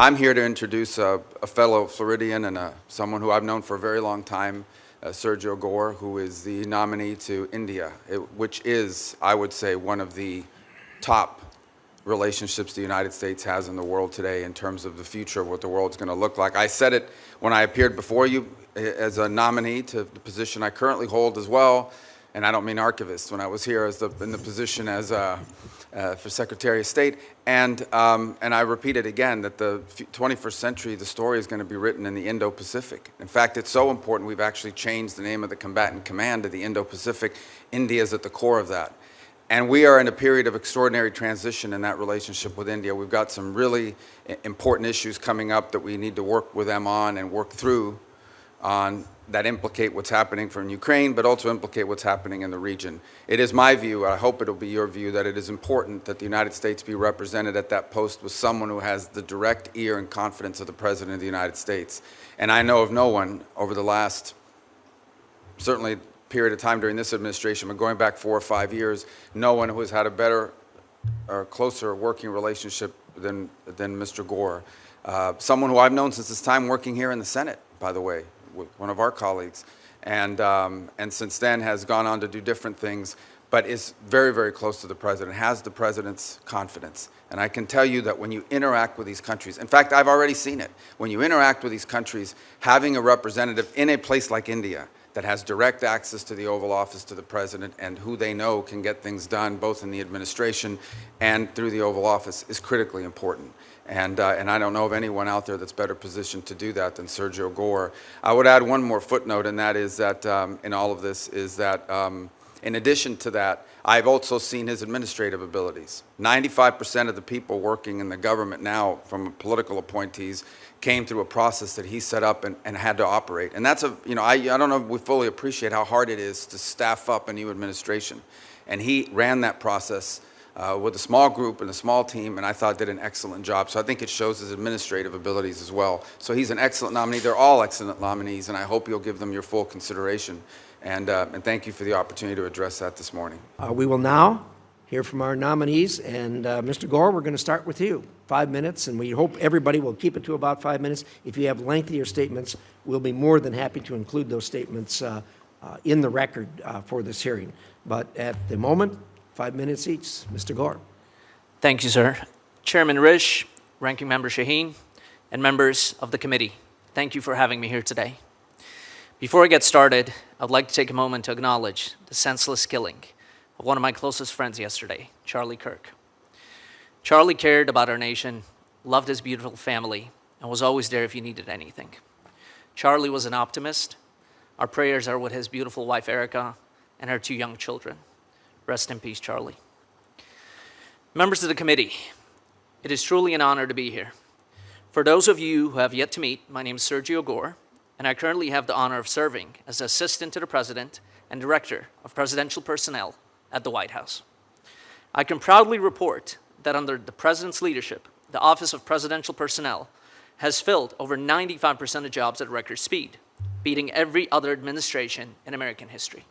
I'm here to introduce a fellow Floridian and someone who I've known for a very long time, Sergio Gore, who is the nominee to India, which is, I would say, one of the top relationships the United States has in the world today in terms of the future of what the world's going to look like. I said it when I appeared before you as a nominee to the position I currently hold as well, and I don't mean archivist, when I was here in the position as for Secretary of State, and I repeat it again, that the 21st century, the story is going to be written in the Indo-Pacific. In fact, it's so important we've actually changed the name of the combatant command to the Indo-Pacific. India is at the core of that. And we are in a period of extraordinary transition in that relationship with India. We've got some really important issues coming up that we need to work with them on and work through on that implicate what's happening from Ukraine, but also implicate what's happening in the region. It is my view, I hope it'll be your view, that it is important that the United States be represented at that post with someone who has the direct ear and confidence of the President of the United States. And I know of no one over the last, certainly period of time during this administration, but going back 4 or 5 years, no one who has had a better or closer working relationship than Mr. Gore. Someone who I've known since his time working here in the Senate, by the way, with one of our colleagues, and since then has gone on to do different things, but is very, very close to the President, has the President's confidence. And I can tell you that when you interact with these countries, in fact, I've already seen it, when you interact with these countries, having a representative in a place like India that has direct access to the Oval Office, to the President, and who they know can get things done both in the administration and through the Oval Office is critically important. And I don't know of anyone out there that's better positioned to do that than Sergio Gore. I would add one more footnote, and that is that in all of this is that in addition to that, I've also seen his administrative abilities. 95% of the people working in the government now, from political appointees, came through a process that he set up and had to operate. And that's I don't know if we fully appreciate how hard it is to staff up a new administration. And he ran that process with a small group and a small team, and I thought did an excellent job. So I think it shows his administrative abilities as well. So he's an excellent nominee. They're all excellent nominees, and I hope you'll give them your full consideration. And thank you for the opportunity to address that this morning. We will now hear from our nominees, and Mr. Gore, we're going to start with you. 5 minutes, and we hope everybody will keep it to about 5 minutes. If you have lengthier statements, we'll be more than happy to include those statements in the record for this hearing. But at the moment, 5 minutes each. Mr. Gore. Thank you, sir. Chairman Risch, Ranking Member Shaheen, and members of the committee, thank you for having me here today. Before I get started, I'd like to take a moment to acknowledge the senseless killing of one of my closest friends yesterday, Charlie Kirk. Charlie cared about our nation, loved his beautiful family, and was always there if you needed anything. Charlie was an optimist. Our prayers are with his beautiful wife, Erica, and her 2 young children. Rest in peace, Charlie. Members of the committee, it is truly an honor to be here. For those of you who have yet to meet, my name is Sergio Gore, and I currently have the honor of serving as Assistant to the President and Director of Presidential Personnel at the White House. I can proudly report that under the President's leadership, the Office of Presidential Personnel has filled over 95% of jobs at record speed, beating every other administration in American history.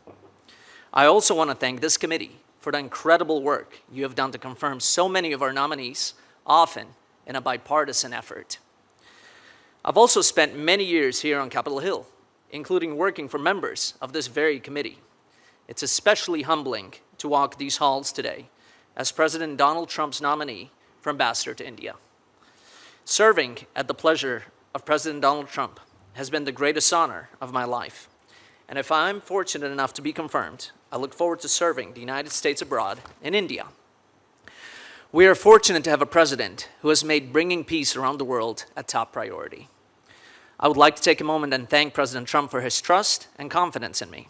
I also want to thank this committee for the incredible work you have done to confirm so many of our nominees, often in a bipartisan effort. I've also spent many years here on Capitol Hill, including working for members of this very committee. It's especially humbling to walk these halls today as President Donald Trump's nominee for Ambassador to India. Serving at the pleasure of President Donald Trump has been the greatest honor of my life. And if I'm fortunate enough to be confirmed, I look forward to serving the United States abroad in India. We are fortunate to have a president who has made bringing peace around the world a top priority. I would like to take a moment and thank President Trump for his trust and confidence in me.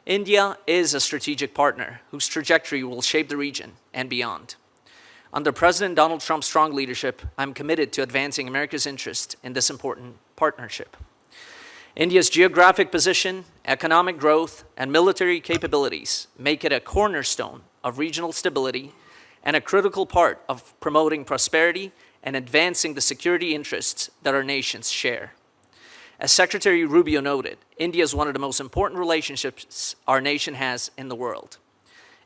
India is a strategic partner whose trajectory will shape the region and beyond. Under President Donald Trump's strong leadership, I'm committed to advancing America's interest in this important partnership. India's geographic position, economic growth, and military capabilities make it a cornerstone of regional stability and a critical part of promoting prosperity and advancing the security interests that our nations share. As Secretary Rubio noted, India is one of the most important relationships our nation has in the world.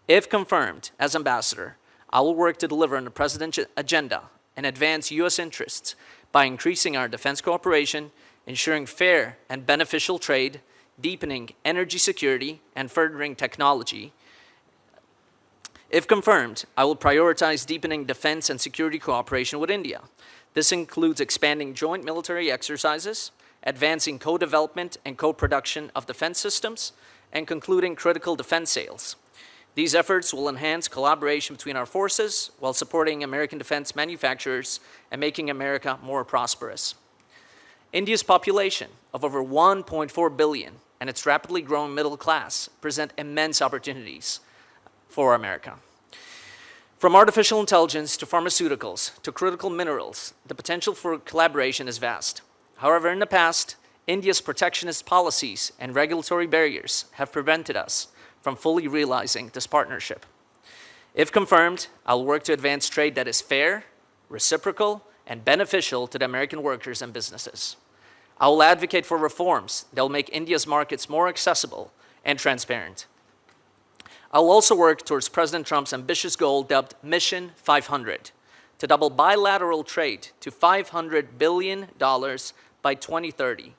If confirmed as ambassador, I will work to deliver on the president's agenda and advance U.S. interests by increasing our defense cooperation, ensuring fair and beneficial trade, deepening energy security, and furthering technology. If confirmed, I will prioritize deepening defense and security cooperation with India. This includes expanding joint military exercises, advancing co-development and co-production of defense systems, and concluding critical defense sales. These efforts will enhance collaboration between our forces while supporting American defense manufacturers and making America more prosperous. India's population of over 1.4 billion and its rapidly growing middle class present immense opportunities for America. From artificial intelligence to pharmaceuticals to critical minerals, the potential for collaboration is vast. However, in the past, India's protectionist policies and regulatory barriers have prevented us from fully realizing this partnership. If confirmed, I'll work to advance trade that is fair, reciprocal, and beneficial to the American workers and businesses. I will advocate for reforms that will make India's markets more accessible and transparent. I will also work towards President Trump's ambitious goal dubbed Mission 500 to double bilateral trade to $500 billion by 2030,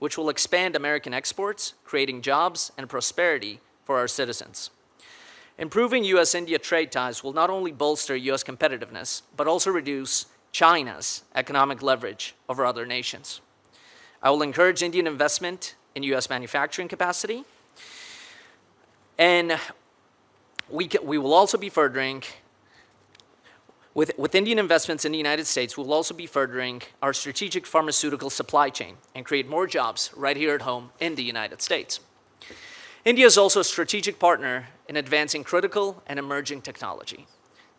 which will expand American exports, creating jobs and prosperity for our citizens. Improving U.S.-India trade ties will not only bolster U.S. competitiveness, but also reduce China's economic leverage over other nations. I will encourage Indian investment in U.S. manufacturing capacity, and we will also be furthering, with Indian investments in the United States, we will also be furthering our strategic pharmaceutical supply chain and create more jobs right here at home in the United States. India is also a strategic partner in advancing critical and emerging technology.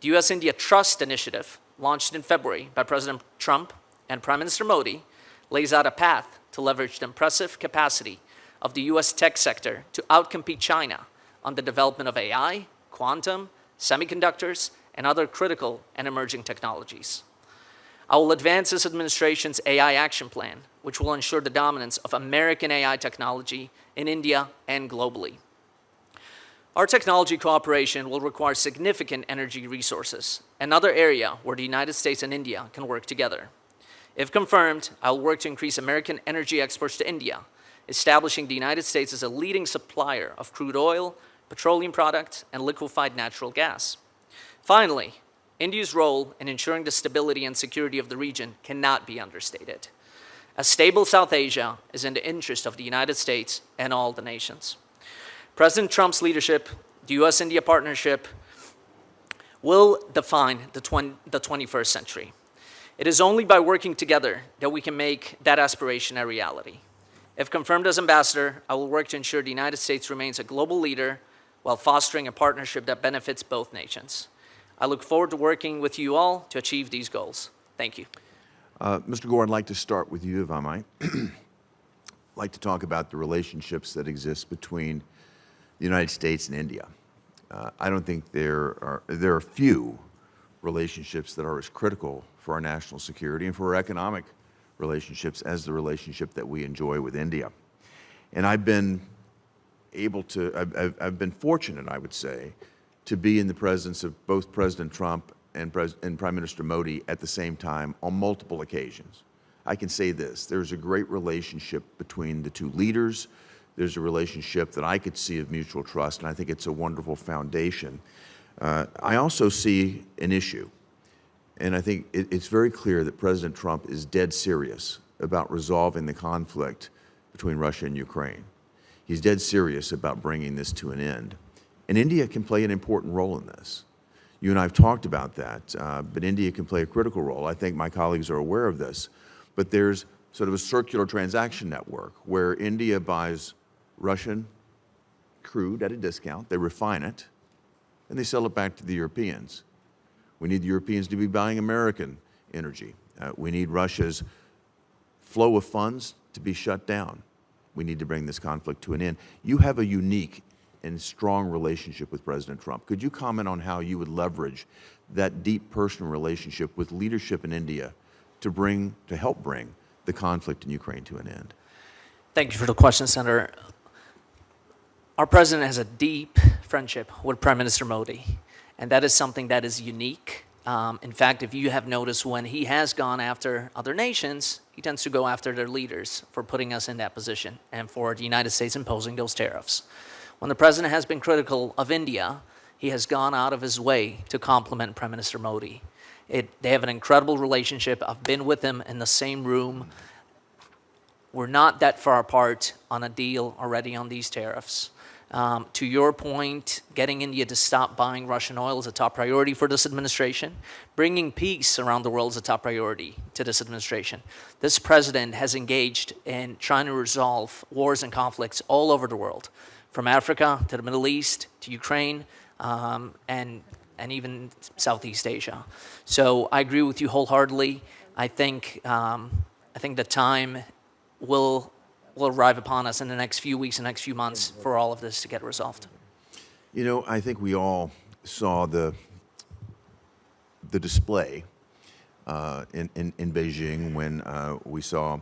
The U.S.-India Trust Initiative, launched in February by President Trump and Prime Minister Modi, lays out a path to leverage the impressive capacity of the U.S. tech sector to outcompete China on the development of AI, quantum, semiconductors, and other critical and emerging technologies. I will advance this administration's AI action plan, which will ensure the dominance of American AI technology in India and globally. Our technology cooperation will require significant energy resources, another area where the United States and India can work together. If confirmed, I will work to increase American energy exports to India, establishing the United States as a leading supplier of crude oil, petroleum products, and liquefied natural gas. Finally, India's role in ensuring the stability and security of the region cannot be understated. A stable South Asia is in the interest of the United States and all the nations. President Trump's leadership, the U.S.-India partnership, will define the 21st century. It is only by working together that we can make that aspiration a reality. If confirmed as ambassador, I will work to ensure the United States remains a global leader while fostering a partnership that benefits both nations. I look forward to working with you all to achieve these goals. Thank you. Mr. Gore, I'd like to start with you, if I might. I'd like to talk about the relationships that exist between the United States and India. I don't think there are few relationships that are as critical for our national security and for our economic relationships as the relationship that we enjoy with India. And I've been fortunate, I would say, to be in the presence of both President Trump and Prime Minister Modi at the same time on multiple occasions. I can say this: there's a great relationship between the two leaders. There's a relationship that I could see of mutual trust, and I think it's a wonderful foundation. I also see an issue, and I think it's very clear that President Trump is dead serious about resolving the conflict between Russia and Ukraine. He's dead serious about bringing this to an end. And India can play an important role in this. You and I have talked about that, but India can play a critical role. I think my colleagues are aware of this. But there's sort of a circular transaction network where India buys Russian crude at a discount, they refine it, and they sell it back to the Europeans. We need the Europeans to be buying American energy. We need Russia's flow of funds to be shut down. We need to bring this conflict to an end. You have a unique and strong relationship with President Trump. Could you comment on how you would leverage that deep personal relationship with leadership in India to help bring the conflict in Ukraine to an end? Thank you for the question, Senator. Our president has a deep friendship with Prime Minister Modi, and that is something that is unique In fact, if you have noticed, when he has gone after other nations, he tends to go after their leaders for putting us in that position and for the United States imposing those tariffs. When the president has been critical of India, he has gone out of his way to compliment Prime Minister Modi. They have an incredible relationship. I've been with him in the same room. We're not that far apart on a deal already on these tariffs. To your point, getting India to stop buying Russian oil is a top priority for this administration. Bringing peace around the world is a top priority to this administration. This president has engaged in trying to resolve wars and conflicts all over the world, from Africa to the Middle East to Ukraine, and even Southeast Asia. So I agree with you wholeheartedly. I think the time will arrive upon us in the next few weeks and next few months for all of this to get resolved. You know, I think we all saw the display in Beijing when we saw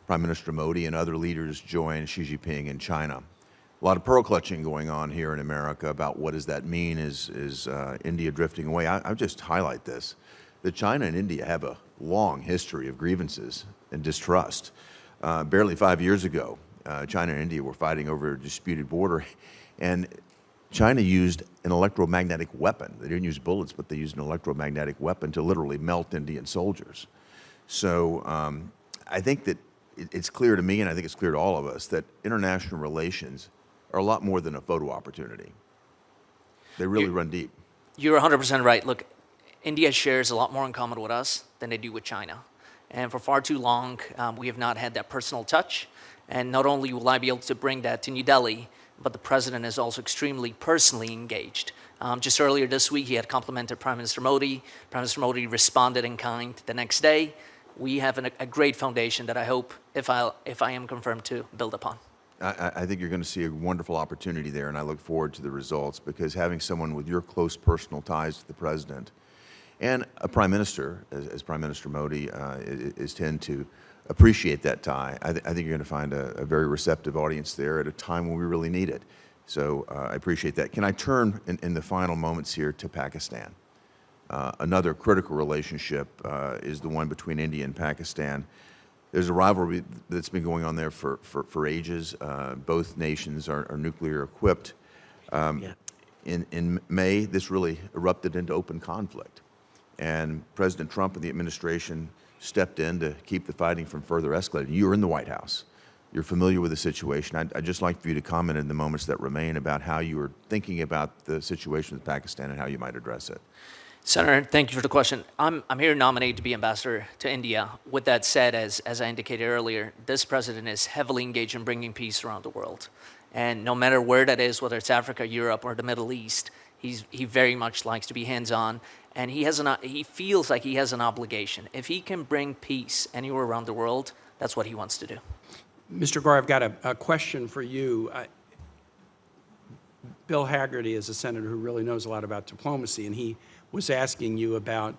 Prime Minister Modi and other leaders join Xi Jinping in China. A lot of pearl clutching going on here in America about what does that mean? Is India drifting away? I'll just highlight this, that China and India have a long history of grievances and distrust. Barely 5 years ago, China and India were fighting over a disputed border, and China used an electromagnetic weapon. They didn't use bullets, but they used an electromagnetic weapon to literally melt Indian soldiers. So I think that it's clear to me, and I think it's clear to all of us, that international relations are a lot more than a photo opportunity. They really run deep. You're 100% right. Look, India shares a lot more in common with us than they do with China. And for far too long, we have not had that personal touch. And not only will I be able to bring that to New Delhi, but the president is also extremely personally engaged. Just earlier this week, he had complimented Prime Minister Modi. Prime Minister Modi responded in kind the next day. We have a great foundation that I hope, if I am confirmed, to build upon. I think you're going to see a wonderful opportunity there, and I look forward to the results, because having someone with your close personal ties to the president and a prime minister, as Prime Minister Modi, is tend to appreciate that tie. I think you're going to find a very receptive audience there at a time when we really need it. So I appreciate that. Can I turn in the final moments here to Pakistan? Another critical relationship is the one between India and Pakistan. There's a rivalry that's been going on there for ages. Both nations are nuclear equipped. In May, this really erupted into open conflict. And President Trump and the administration stepped in to keep the fighting from further escalating. You were in the White House. You're familiar with the situation. I'd just like for you to comment in the moments that remain about how you were thinking about the situation with Pakistan and how you might address it. Senator, thank you for the question. I'm here nominated to be ambassador to India. With that said, as I indicated earlier, this president is heavily engaged in bringing peace around the world. And no matter where that is, whether it's Africa, Europe, or the Middle East, he very much likes to be hands-on. And he feels like he has an obligation. If he can bring peace anywhere around the world, that's what he wants to do. Mr. Gore, I've got a question for you. Bill Hagerty is a senator who really knows a lot about diplomacy, and he was asking you about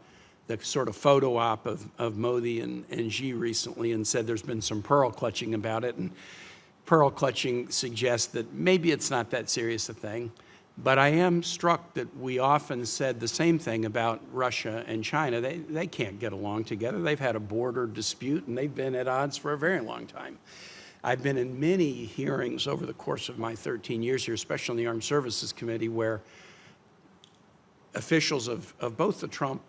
the sort of photo op of Modi and Xi recently, and said there's been some pearl clutching about it. And pearl clutching suggests that maybe it's not that serious a thing. But I am struck that we often said the same thing about Russia and China. They can't get along together. They've had a border dispute, and they've been at odds for a very long time. I've been in many hearings over the course of my 13 years here, especially on the Armed Services Committee, where officials of both the Trump,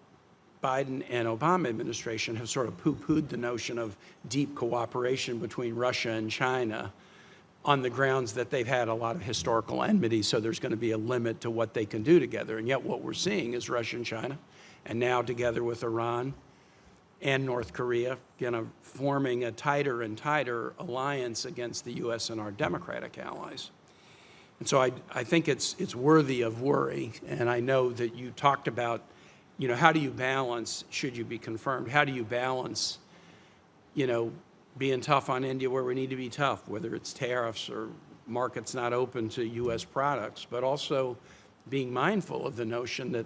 Biden, and Obama administration have sort of poo-pooed the notion of deep cooperation between Russia and China on the grounds that they've had a lot of historical enmity, so there's going to be a limit to what they can do together. And yet what we're seeing is Russia and China, and now together with Iran and North Korea, forming a tighter and tighter alliance against the U.S. and our democratic allies. And so I think it's worthy of worry, and I know that you talked about, how do you balance, should you be confirmed, how do you balance, being tough on India where we need to be tough, whether it's tariffs or markets not open to U.S. products, but also being mindful of the notion that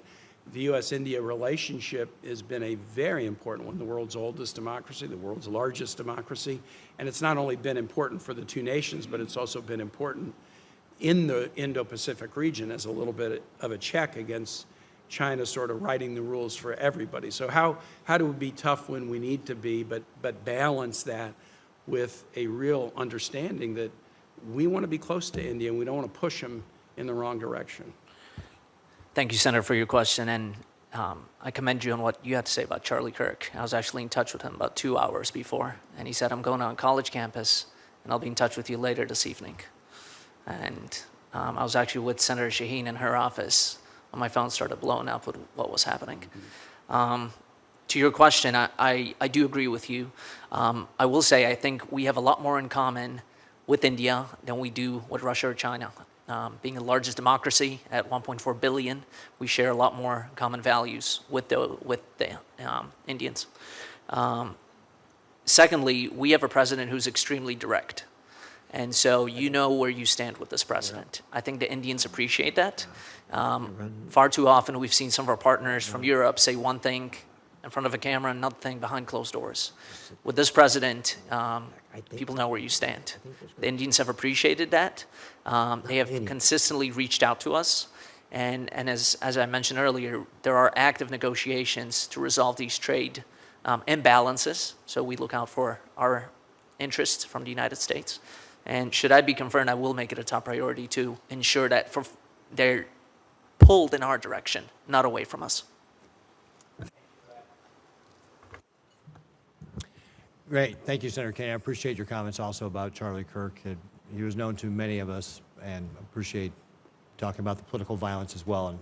the U.S.-India relationship has been a very important one, the world's oldest democracy, the world's largest democracy, and it's not only been important for the two nations, but it's also been important in the Indo-Pacific region as a little bit of a check against China sort of writing the rules for everybody. So how do we be tough when we need to be, but balance that with a real understanding that we want to be close to India and we don't want to push them in the wrong direction? Thank you, Senator, for your question. And I commend you on what you had to say about Charlie Kirk. I was actually in touch with him about 2 hours before, and he said, I'm going on college campus, and I'll be in touch with you later this evening. And I was actually with Senator Shaheen in her office when my phone started blowing up with what was happening. To your question, I do agree with you. I will say I think we have a lot more in common with India than we do with Russia or China. Being the largest democracy at 1.4 billion, we share a lot more common values with the Indians. Secondly, we have a president who's extremely direct. And so you know where you stand with this president. I think the Indians appreciate that. Far too often we've seen some of our partners from Europe say one thing in front of a camera and another thing behind closed doors. With this president, people know where you stand. The Indians have appreciated that. They have consistently reached out to us. And as I mentioned earlier, there are active negotiations to resolve these trade imbalances. So we look out for our interests from the United States. And should I be confirmed, I will make it a top priority to ensure that they're pulled in our direction, not away from us. Great. Thank you, Senator Kennedy. I appreciate your comments also about Charlie Kirk. He was known to many of us, and appreciate talking about the political violence as well and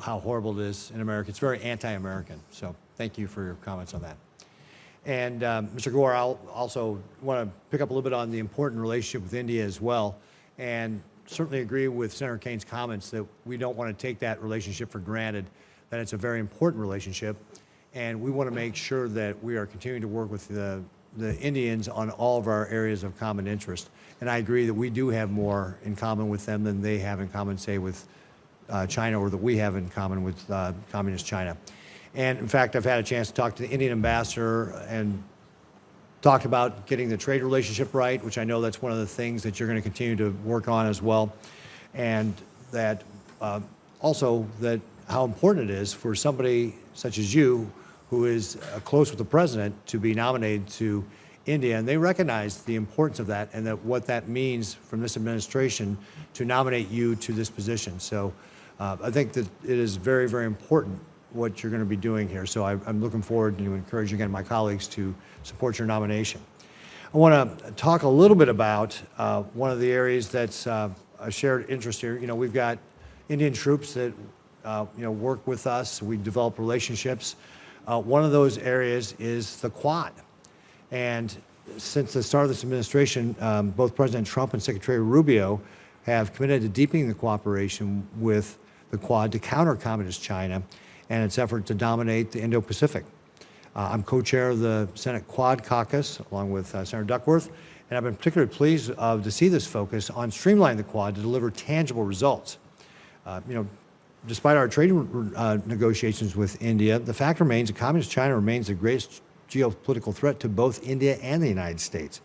how horrible it is in America. It's very anti-American. So thank you for your comments on that. And Mr. Gore, I'll also want to pick up a little bit on the important relationship with India as well, and certainly agree with Senator Kane's comments that we don't want to take that relationship for granted, that it's a very important relationship, and we want to make sure that we are continuing to work with the Indians on all of our areas of common interest. And I agree that we do have more in common with them than they have in common, say, with China, or that we have in common with Communist China. And in fact, I've had a chance to talk to the Indian ambassador and talked about getting the trade relationship right, which I know that's one of the things that you're going to continue to work on as well. And that also that how important it is for somebody such as you, who is close with the president, to be nominated to India. And they recognize the importance of that and that what that means from this administration to nominate you to this position. So I think that it is very, very important what you're going to be doing here. So I'm looking forward to encouraging again my colleagues to support your nomination. I want to talk a little bit about one of the areas that's a shared interest here. You know, we've got Indian troops that work with us. We develop relationships. One of those areas is the Quad. And since the start of this administration, both President Trump and Secretary Rubio have committed to deepening the cooperation with the Quad to counter Communist China and its effort to dominate the Indo-Pacific. I'm co-chair of the Senate Quad Caucus, along with Senator Duckworth, and I've been particularly pleased to see this focus on streamlining the Quad to deliver tangible results. Despite our trade negotiations with India, the fact remains that Communist China remains the greatest geopolitical threat to both India and the United States.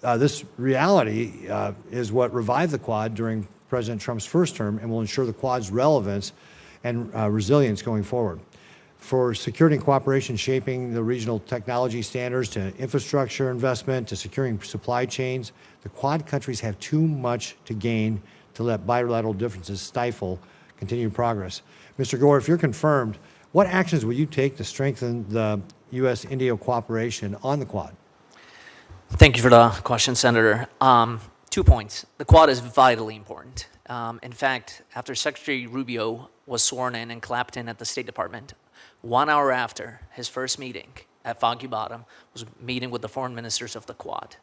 This reality is what revived the Quad during President Trump's first term and will ensure the Quad's relevance and resilience going forward. For security and cooperation shaping the regional technology standards, to infrastructure investment, to securing supply chains, the Quad countries have too much to gain to let bilateral differences stifle continued progress. Mr. Gore, if you're confirmed, what actions will you take to strengthen the U.S.-India cooperation on the Quad? Thank you for the question, Senator. 2 points. The Quad is vitally important. In fact, after Secretary Rubio was sworn in and clapped in at the State Department, 1 hour after his first meeting at Foggy Bottom was meeting with the foreign ministers of the Quad.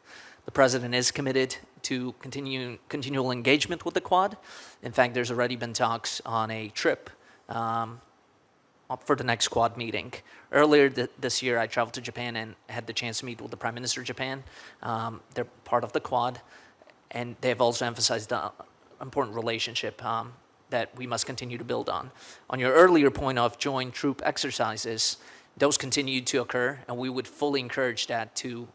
The president is committed to continual engagement with the Quad. In fact, there's already been talks on a trip for the next Quad meeting. Earlier this year, I traveled to Japan and had the chance to meet with the Prime Minister of Japan. They're part of the Quad, and they have also emphasized the important relationship that we must continue to build on. On your earlier point of joint troop exercises, those continue to occur, and we would fully encourage that to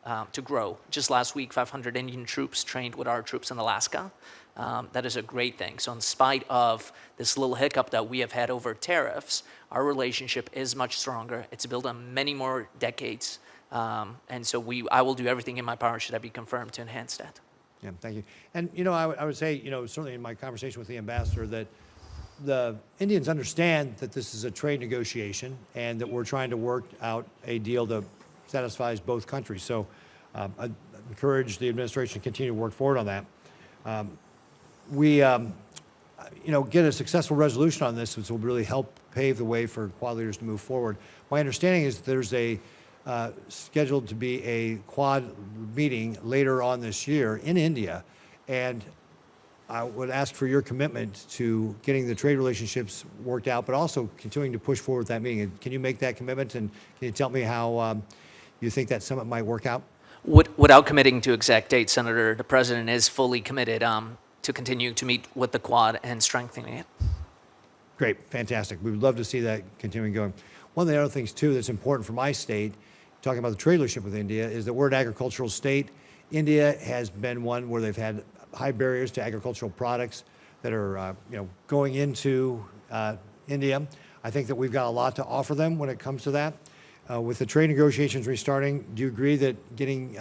grow. Just last week, 500 Indian troops trained with our troops in Alaska, that is a great thing. So in spite of this little hiccup that we have had over tariffs, our relationship is much stronger. It's built on many more decades. And so I will do everything in my power, should I be confirmed, to enhance that. Yeah, thank you. And, I would say, certainly in my conversation with the ambassador, that the Indians understand that this is a trade negotiation and that we're trying to work out a deal that satisfies both countries. So I encourage the administration to continue to work forward on that. We get a successful resolution on this, which will really help pave the way for Quad leaders to move forward. My understanding is there's scheduled to be a Quad meeting later on this year in India, and I would ask for your commitment to getting the trade relationships worked out, but also continuing to push forward that meeting. Can you make that commitment, and can you tell me how you think that summit might work out? Without committing to exact dates, Senator, the President is fully committed to continue to meet with the Quad and strengthening it. Great, fantastic. We would love to see that continuing going. One of the other things, too, that's important for my state, talking about the trade relationship with India, is that we're an agricultural state. India has been one where they've had high barriers to agricultural products that are going into India. I think that we've got a lot to offer them when it comes to that. With the trade negotiations restarting, do you agree that getting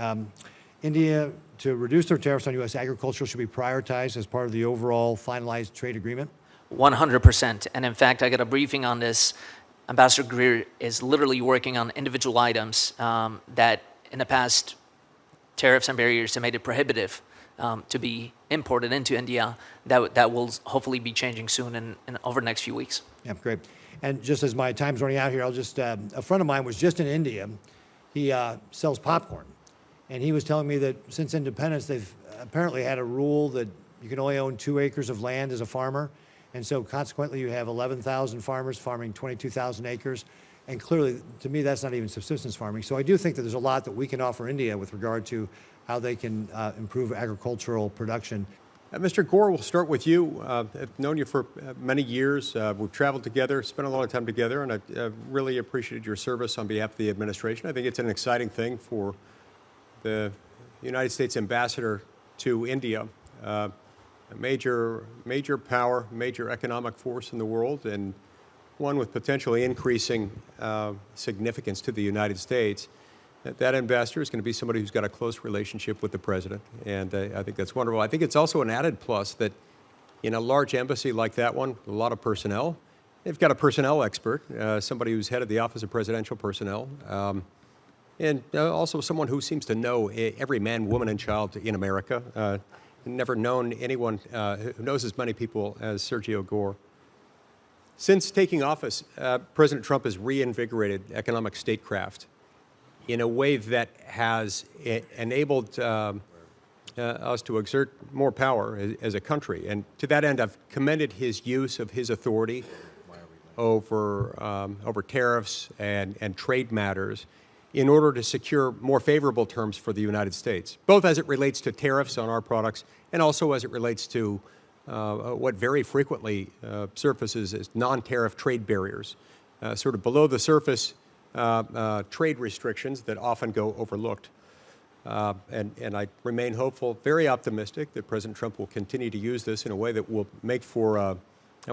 India to reduce their tariffs on U.S. agriculture should be prioritized as part of the overall finalized trade agreement? 100%. And in fact, I got a briefing on this. Ambassador Greer is literally working on individual items that in the past, tariffs and barriers have made it prohibitive to be imported into India. That will hopefully be changing soon and over the next few weeks. Yeah, great. And just as my time's running out here, I'll just, a friend of mine was just in India. He sells popcorn. And he was telling me that since independence, they've apparently had a rule that you can only own 2 acres of land as a farmer. And so consequently, you have 11,000 farmers farming 22,000 acres. And clearly, to me, that's not even subsistence farming. So I do think that there's a lot that we can offer India with regard to how they can improve agricultural production. Mr. Gore, we'll start with you. I've known you for many years. We've traveled together, spent a lot of time together, and I really appreciated your service on behalf of the administration. I think it's an exciting thing for the United States ambassador to India, a major power, major economic force in the world, and one with potentially increasing significance to the United States. That ambassador is going to be somebody who's got a close relationship with the president, and I think that's wonderful. I think it's also an added plus that in a large embassy like that one, a lot of personnel, they've got a personnel expert, somebody who's head of the Office of Presidential Personnel, and also someone who seems to know every man, woman, and child in America. Never known anyone who knows as many people as Sergio Gore. Since taking office, President Trump has reinvigorated economic statecraft in a way that has enabled us to exert more power as a country. And to that end, I've commended his use of his authority over tariffs and trade matters in order to secure more favorable terms for the United States, both as it relates to tariffs on our products and also as it relates to what very frequently surfaces as non-tariff trade barriers, sort of below the surface trade restrictions that often go overlooked. And I remain hopeful, very optimistic, that President Trump will continue to use this in a way that will make for a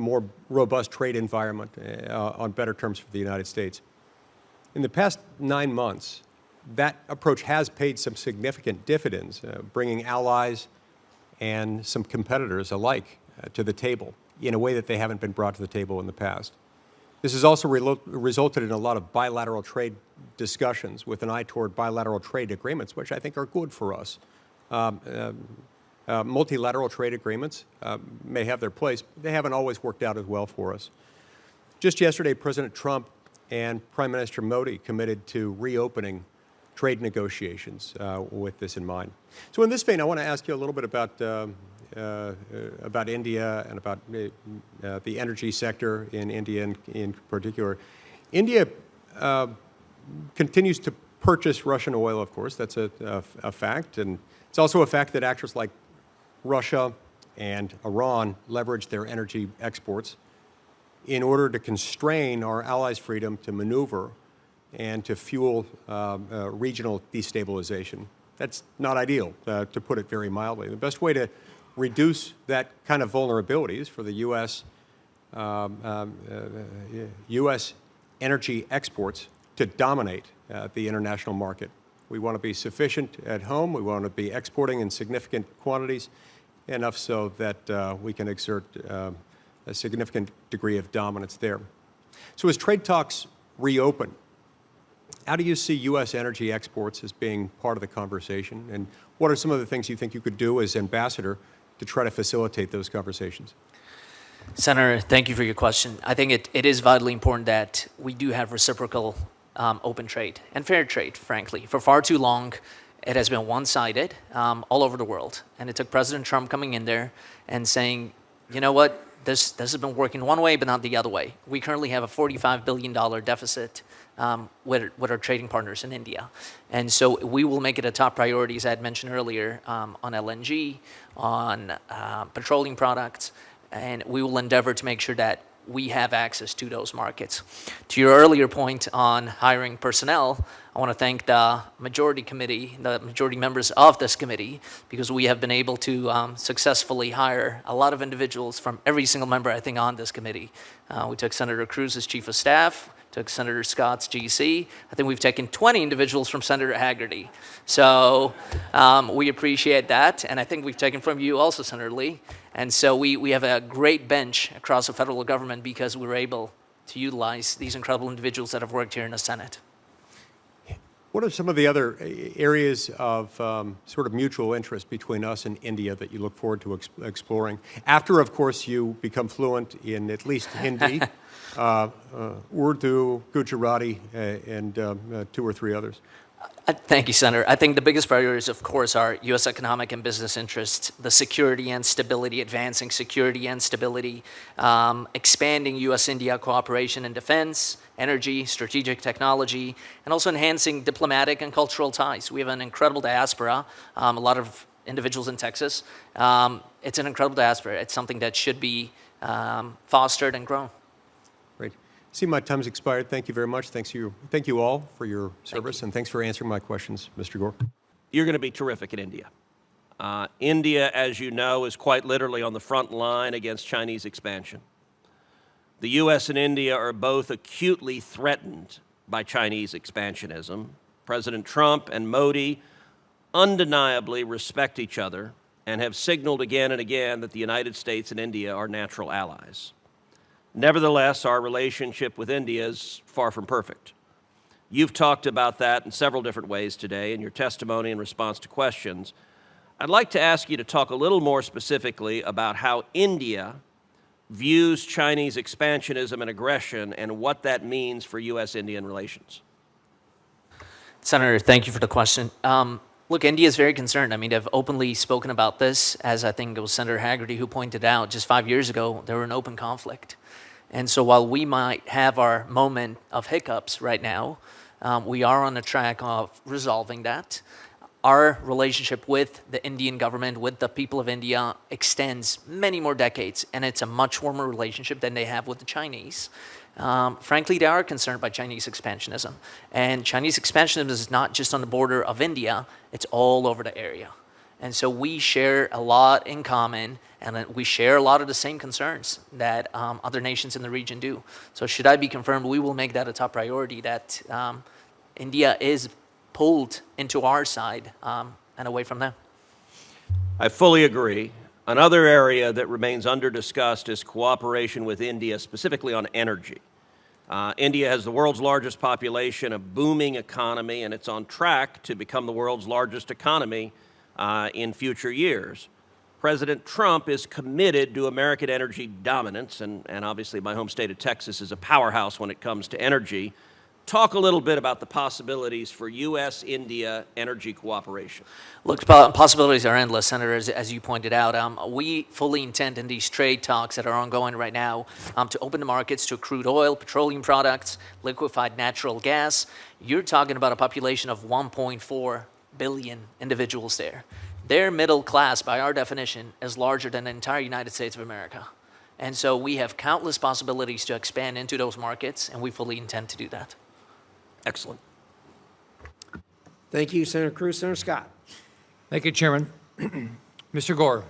more robust trade environment on better terms for the United States. In the past 9 months, that approach has paid some significant dividends, bringing allies and some competitors alike to the table in a way that they haven't been brought to the table in the past. This has also resulted in a lot of bilateral trade discussions with an eye toward bilateral trade agreements, which I think are good for us. Multilateral trade agreements may have their place, but they haven't always worked out as well for us. Just yesterday, President Trump and Prime Minister Modi committed to reopening trade negotiations with this in mind. So in this vein, I want to ask you a little bit about India and about the energy sector in India in particular. India continues to purchase Russian oil, of course. That's a fact. And it's also a fact that actors like Russia and Iran leverage their energy exports in order to constrain our allies' freedom to maneuver and to fuel regional destabilization. That's not ideal, to put it very mildly. The best way to reduce that kind of vulnerabilities for the U.S. energy exports to dominate the international market. We want to be sufficient at home. We want to be exporting in significant quantities, enough so that we can exert a significant degree of dominance there. So as trade talks reopen, how do you see U.S. energy exports as being part of the conversation? And what are some of the things you think you could do as ambassador to try to facilitate those conversations? Senator, thank you for your question. I think it is vitally important that we do have reciprocal open trade and fair trade, frankly. For far too long, it has been one-sided all over the world. And it took President Trump coming in there and saying, you know what, this has been working one way, but not the other way. We currently have a $45 billion deficit with our trading partners in India. And so we will make it a top priority, as I had mentioned earlier, on LNG, on petroleum products, and we will endeavor to make sure that we have access to those markets. To your earlier point on hiring personnel, I want to thank the majority committee, the majority members of this committee, because we have been able to successfully hire a lot of individuals from every single member, I think, on this committee. We took Senator Cruz as chief of staff, took Senator Scott's GC. I think we've taken 20 individuals from Senator Haggerty. So we appreciate that, and I think we've taken from you also, Senator Lee. And so we have a great bench across the federal government because we were able to utilize these incredible individuals that have worked here in the Senate. What are some of the other areas of sort of mutual interest between us and India that you look forward to exploring? After, of course, you become fluent in at least Hindi, Urdu, Gujarati, and 2 or 3 others. Thank you, Senator. I think the biggest priorities, of course, are U.S. economic and business interests, the security and stability, advancing security and stability, expanding U.S.-India cooperation in defense, energy, strategic technology, and also enhancing diplomatic and cultural ties. We have an incredible diaspora, a lot of individuals in Texas. It's an incredible diaspora. It's something that should be fostered and grown. Great. See, my time's expired. Thank you very much. Thank you all for your service, and thanks for answering my questions, Mr. Gore. You're going to be terrific in India. India, as you know, is quite literally on the front line against Chinese expansion. The U.S. and India are both acutely threatened by Chinese expansionism. President Trump and Modi undeniably respect each other and have signaled again and again that the United States and India are natural allies. Nevertheless, our relationship with India is far from perfect. You've talked about that in several different ways today in your testimony in response to questions. I'd like to ask you to talk a little more specifically about how India views Chinese expansionism and aggression and what that means for U.S.-Indian relations. Senator, thank you for the question. Look, India is very concerned. I mean, they've openly spoken about this, as I think it was Senator Haggerty who pointed out just 5 years ago, they were in open conflict. And so while we might have our moment of hiccups right now, we are on the track of resolving that. Our relationship with the Indian government, with the people of India, extends many more decades, and it's a much warmer relationship than they have with the Chinese. Frankly, they are concerned by Chinese expansionism. And Chinese expansionism is not just on the border of India, it's all over the area. And so we share a lot in common, and we share a lot of the same concerns that other nations in the region do. So should I be confirmed, we will make that a top priority, that India is pulled into our side and away from them. I fully agree. Another area that remains under-discussed is cooperation with India, specifically on energy. India has the world's largest population, a booming economy, and it's on track to become the world's largest economy in future years. President Trump is committed to American energy dominance, and obviously my home state of Texas is a powerhouse when it comes to energy. Talk a little bit about the possibilities for U.S.-India energy cooperation. Look, possibilities are endless, Senator, as you pointed out. We fully intend in these trade talks that are ongoing right now to open the markets to crude oil, petroleum products, liquefied natural gas. You're talking about a population of 1.4 billion individuals there. Their middle class, by our definition, is larger than the entire United States of America. And so we have countless possibilities to expand into those markets, and we fully intend to do that. Excellent. Thank you, Senator Cruz. Senator Scott. Thank you, Chairman. Mr. Gore,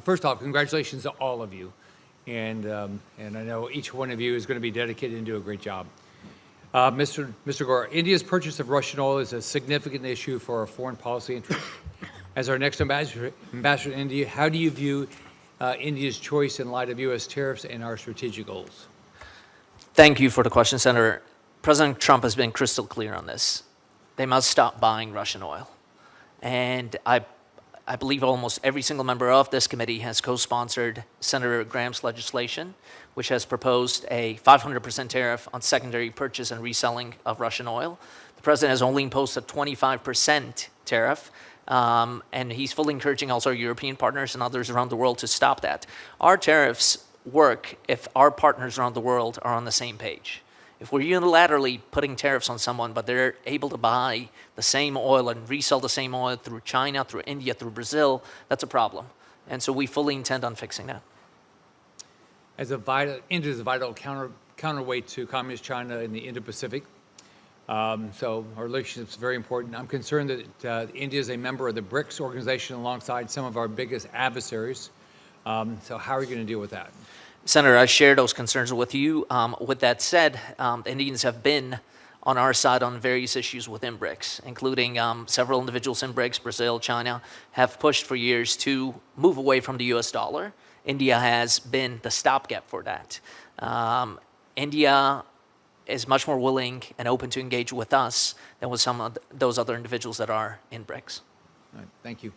First off, congratulations to all of you. And I know each one of you is going to be dedicated and do a great job. Mr. Gore, India's purchase of Russian oil is a significant issue for our foreign policy interests. As our next ambassador to India, how do you view India's choice in light of U.S. tariffs and our strategic goals? Thank you for the question, Senator. President Trump has been crystal clear on this. They must stop buying Russian oil. And I believe almost every single member of this committee has co-sponsored Senator Graham's legislation, which has proposed a 500% tariff on secondary purchase and reselling of Russian oil. The president has only imposed a 25% tariff, and he's fully encouraging also our European partners and others around the world to stop that. Our tariffs work if our partners around the world are on the same page. If we're unilaterally putting tariffs on someone, but they're able to buy the same oil and resell the same oil through China, through India, through Brazil, that's a problem. And so we fully intend on fixing that. India is a vital counterweight to Communist China in the Indo-Pacific. So our relationship is very important. I'm concerned that India is a member of the BRICS organization alongside some of our biggest adversaries. So how are you going to deal with that? Senator, I share those concerns with you. With that said, the Indians have been on our side on various issues within BRICS, including several individuals in BRICS, Brazil, China, have pushed for years to move away from the US dollar. India has been the stopgap for that. India is much more willing and open to engage with us than with some of those other individuals that are in BRICS. All right, thank you.